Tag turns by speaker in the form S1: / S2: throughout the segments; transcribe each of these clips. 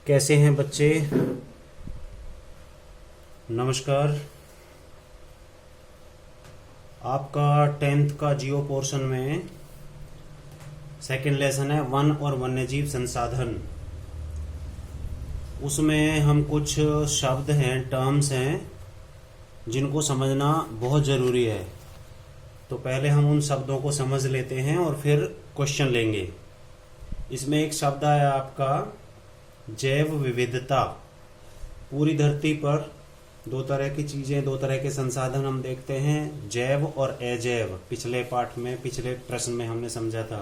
S1: कैसे हैं बच्चे? नमस्कार। आपका 10th का जियो पोर्शन में सेकंड लेसन है वन और वन्यजीव संसाधन। उसमें हम कुछ शब्द हैं, टर्म्स हैं जिनको समझना बहुत ज़रूरी है। तो पहले हम उन शब्दों को समझ लेते हैं और फिर क्वेश्चन लेंगे। इसमें एक शब्द आया आपका जैव विविधता। पूरी धरती पर दो तरह की चीजें, दो तरह के संसाधन हम देखते हैं, जैव और अजैव। पिछले पाठ में, पिछले प्रश्न में हमने समझा था।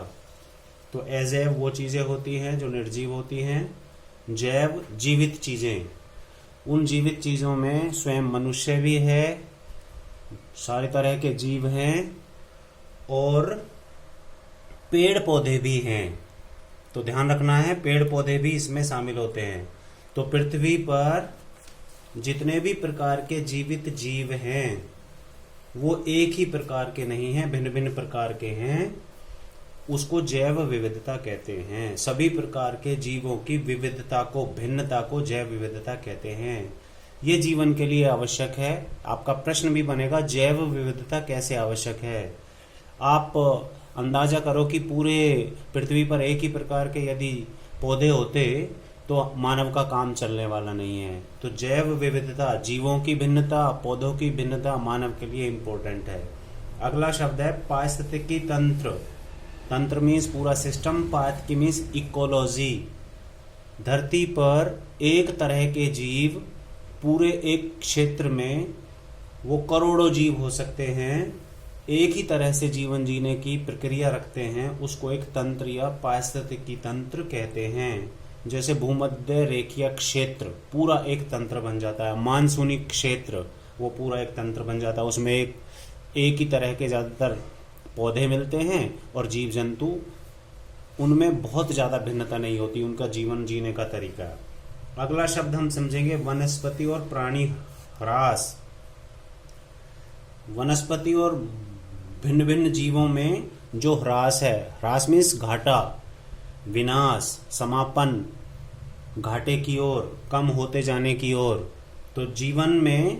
S1: तो अजैव वो चीजें होती हैं जो निर्जीव होती हैं, जैव जीवित चीजें। उन जीवित चीजों में स्वयं मनुष्य भी है, सारे तरह के जीव हैं और पेड़ पौधे भी हैं। तो ध्यान रखना है, पेड़ पौधे भी इसमें शामिल होते हैं। तो पृथ्वी पर जितने भी प्रकार के जीवित जीव हैं वो एक ही प्रकार के नहीं हैं, भिन्न भिन्न प्रकार के हैं। उसको जैव विविधता कहते हैं। सभी प्रकार के जीवों की विविधता को, भिन्नता को जैव विविधता कहते हैं। ये जीवन के लिए आवश्यक है। आपका प्रश्न भी बनेगा जैव विविधता कैसे आवश्यक है। आप अंदाजा करो कि पूरे पृथ्वी पर एक ही प्रकार के यदि पौधे होते तो मानव का काम चलने वाला नहीं है। तो जैव विविधता, जीवों की भिन्नता, पौधों की भिन्नता मानव के लिए इम्पोर्टेंट है। अगला शब्द है पारिस्थितिकी तंत्र। तंत्र मीन्स पूरा सिस्टम, पारिस्थितिकी मीन्स इकोलॉजी। धरती पर एक तरह के जीव पूरे एक क्षेत्र में, वो करोड़ों जीव हो सकते हैं, एक ही तरह से जीवन जीने की प्रक्रिया रखते हैं। उसको एक तंत्र या पारिस्थितिकी तंत्र कहते हैं। जैसे भूमध्य रेखीय क्षेत्र पूरा एक तंत्र बन जाता है, मानसूनी क्षेत्र वो पूरा एक तंत्र बन जाता है। उसमें एक ही तरह के ज़्यादातर पौधे मिलते हैं और जीव जंतु, उनमें बहुत ज़्यादा भिन्नता नहीं होती, उनका जीवन जीने का तरीका। अगला शब्द हम समझेंगे वनस्पति और प्राणी ह्रास। वनस्पति और भिन्न भिन्न जीवों में जो ह्रास है, ह्रास मीन्स घाटा, विनाश, समापन, घाटे की ओर, कम होते जाने की ओर। तो जीवन में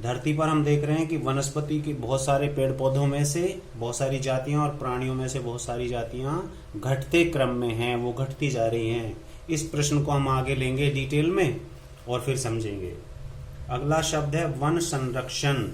S1: धरती पर हम देख रहे हैं कि वनस्पति के बहुत सारे पेड़ पौधों में से बहुत सारी जातियां और प्राणियों में से बहुत सारी जातियां घटते क्रम में हैं, वो घटती जा रही हैं। इस प्रश्न को हम आगे लेंगे डिटेल में और फिर समझेंगे। अगला शब्द है वन संरक्षण।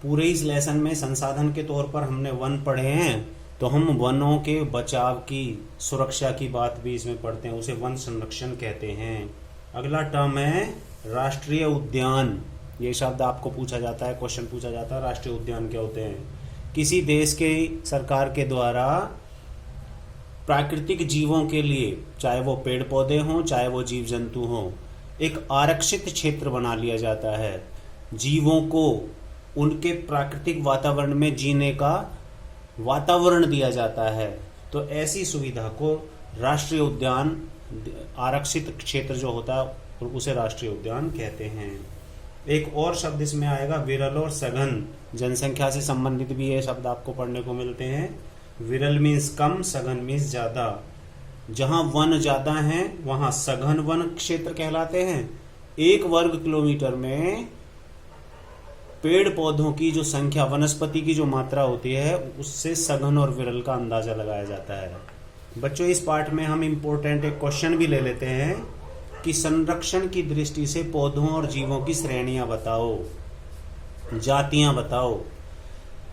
S1: पूरे इस लेसन में संसाधन के तौर पर हमने वन पढ़े हैं, तो हम वनों के बचाव की, सुरक्षा की बात भी इसमें पढ़ते हैं, उसे वन संरक्षण कहते हैं। अगला टर्म है राष्ट्रीय उद्यान। ये शब्द आपको पूछा जाता है, क्वेश्चन पूछा जाता है, राष्ट्रीय उद्यान क्या होते हैं। किसी देश के सरकार के द्वारा प्राकृतिक जीवों के लिए, चाहे वो पेड़ पौधे हों, चाहे वो जीव जंतु हों, एक आरक्षित क्षेत्र बना लिया जाता है। जीवों को उनके प्राकृतिक वातावरण में जीने का वातावरण दिया जाता है। तो ऐसी सुविधा को राष्ट्रीय उद्यान, आरक्षित क्षेत्र जो होता है उसे राष्ट्रीय उद्यान कहते हैं। एक और शब्द इसमें आएगा विरल और सघन। जनसंख्या से संबंधित भी ये शब्द आपको पढ़ने को मिलते हैं। विरल मीन्स कम, सघन मीन्स ज्यादा। जहां वन ज्यादा हैं वहां सघन वन क्षेत्र कहलाते हैं। 1 वर्ग किलोमीटर में पेड़ पौधों की जो संख्या, वनस्पति की जो मात्रा होती है, उससे सघन और विरल का अंदाजा लगाया जाता है। बच्चों, इस पाठ में हम इम्पोर्टेंट एक क्वेश्चन भी ले लेते हैं कि संरक्षण की दृष्टि से पौधों और जीवों की श्रेणियां बताओ, जातियां बताओ।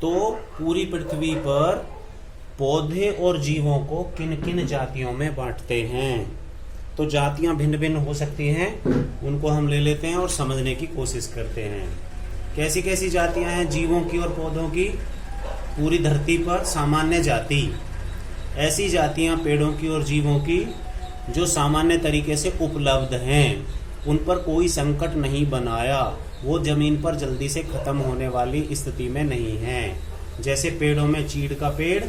S1: तो पूरी पृथ्वी पर पौधे और जीवों को किन किन जातियों में बांटते हैं। तो जातियां भिन्न भिन्न हो सकती हैं, उनको हम ले लेते हैं और समझने की कोशिश करते हैं। कैसी कैसी जातियां हैं जीवों की और पौधों की? पूरी धरती पर सामान्य जाति, ऐसी जातियां पेड़ों की और जीवों की जो सामान्य तरीके से उपलब्ध हैं, उन पर कोई संकट नहीं बनाया, वो जमीन पर जल्दी से खत्म होने वाली स्थिति में नहीं है। जैसे पेड़ों में चीड़ का पेड़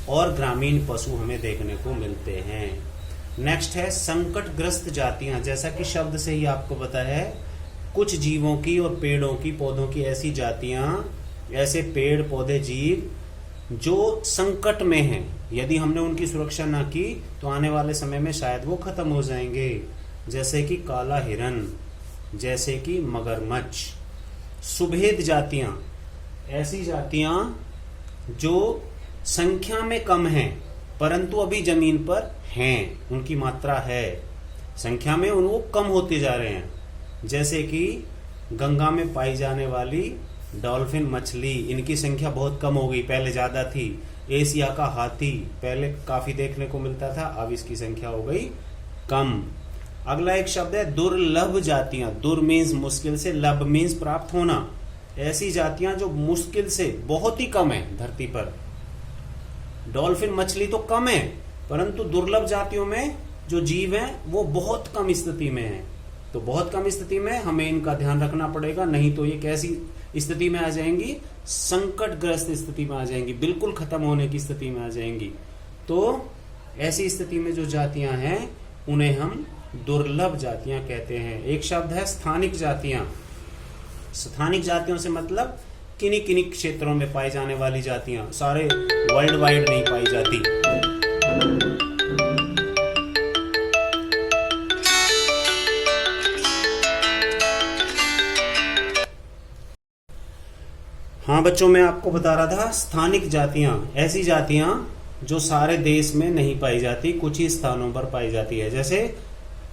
S1: और ग्रामीण पशु हमें देखने को मिलते हैं। नेक्स्ट है संकटग्रस्त जातियां। जैसा कि शब्द से ही आपको पता है, कुछ जीवों की और पेड़ों की, पौधों की ऐसी जातियां, ऐसे पेड़ पौधे जीव जो संकट में हैं, यदि हमने उनकी सुरक्षा ना की तो आने वाले समय में शायद वो खत्म हो जाएंगे। जैसे कि काला हिरन, जैसे कि मगरमच्छ। सुभेद जातियां, ऐसी जातियां जो संख्या में कम हैं परंतु अभी जमीन पर हैं, उनकी मात्रा है, संख्या में वो कम होते जा रहे हैं। जैसे कि गंगा में पाई जाने वाली डॉल्फिन मछली, इनकी संख्या बहुत कम हो गई, पहले ज्यादा थी। एशिया का हाथी, पहले काफी देखने को मिलता था, अब इसकी संख्या हो गई कम। अगला एक शब्द है दुर्लभ जातियां। दुर मीन्स मुश्किल से, लब मीन्स प्राप्त होना। ऐसी जातियां जो मुश्किल से, बहुत ही कम है धरती पर। डॉल्फिन मछली तो कम है, परंतु दुर्लभ जातियों में जो जीव हैं वो बहुत कम स्थिति में है। तो बहुत कम स्थिति में हमें इनका ध्यान रखना पड़ेगा, नहीं तो ये कैसी स्थिति में आ जाएंगी, संकटग्रस्त स्थिति में आ जाएंगी, बिल्कुल खत्म होने की स्थिति में आ जाएंगी। तो ऐसी स्थिति में जो जातियां हैं उन्हें हम दुर्लभ जातियां कहते हैं। एक शब्द है स्थानिक जातियां। स्थानिक जातियों से मतलब किन्हीं किन्हीं क्षेत्रों में पाई जाने वाली जातियां, सारे वर्ल्ड वाइड नहीं पाई जाती। हाँ बच्चों, मैं आपको बता रहा था स्थानिक जातियां, ऐसी जातियां जो सारे देश में नहीं पाई जाती, कुछ ही स्थानों पर पाई जाती है। जैसे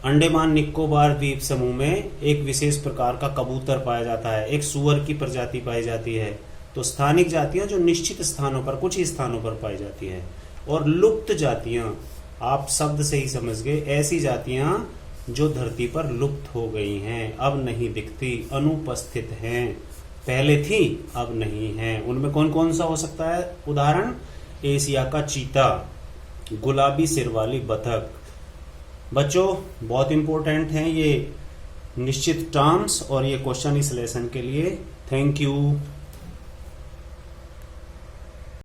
S1: अंडमान निकोबार द्वीप समूह में एक विशेष प्रकार का कबूतर पाया जाता है, एक सूअर की प्रजाति पाई जाती है। तो स्थानिक जातियां जो निश्चित स्थानों पर, कुछ ही स्थानों पर पाई जाती है। और लुप्त जातियां, आप शब्द से ही समझ गए, ऐसी जातियां जो धरती पर लुप्त हो गई हैं, अब नहीं दिखती, अनुपस्थित हैं, पहले थी अब नहीं है। उनमें कौन कौन सा हो सकता है? उदाहरण, एशिया का चीता, गुलाबी सिर वाली बतख। बच्चों बहुत इंपॉर्टेंट हैं ये निश्चित टर्म्स और ये क्वेश्चन इस लेसन के लिए। Thank you.